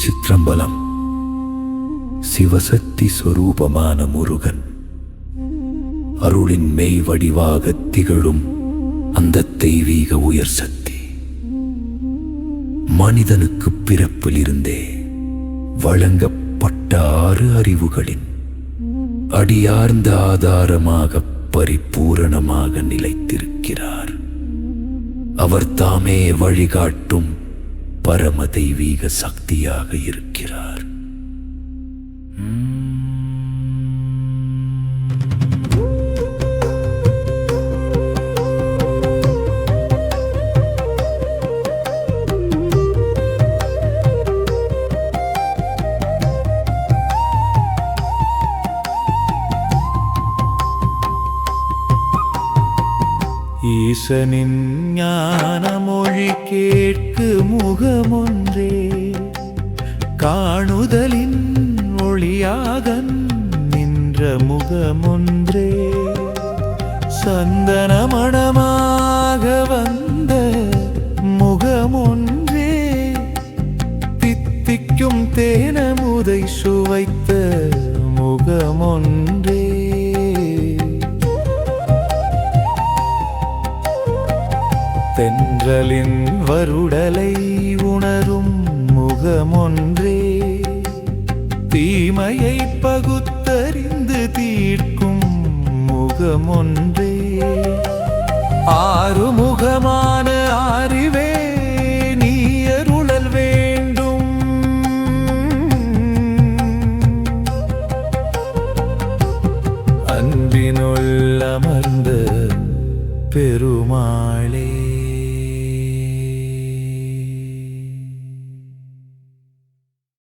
திருச்சிற்றம்பலம். சிவசக்தி சொரூபமான முருகன் அருளின் மெய் வடிவாக திகழும் அந்த தெய்வீக உயர் சக்தி மனிதனுக்கு பிறப்பிலிருந்தே வழங்கப்பட்ட 6 அறிவுகளின் அடியார்ந்த ஆதாரமாக பரிபூரணமாக நிலைத்திருக்கிறார். அவர் தாமே வழிகாட்டும் பரம தெய்வீக சக்தியாக இருக்கிறார். ஈசனின் ஞான மொழி கேட்கு முகமொன்றே, காணுதலின் ஒளியாக நின்ற முகமொன்றே, சந்தன மணமாக வந்த முகமொன்றே, தித்திக்கும் தேனமுதை சுவைத்த முகமொன்றே, தென்றலின் வருடலை உணரும் முகமொன்றே, தீமையை பகுத்தறிந்து தீர்க்கும் முகமொன்றே, ஆறுமுகமான அறிவே நீ அருளல் வேண்டும். அன்பினுள் அமர்ந்த பெருமாளே,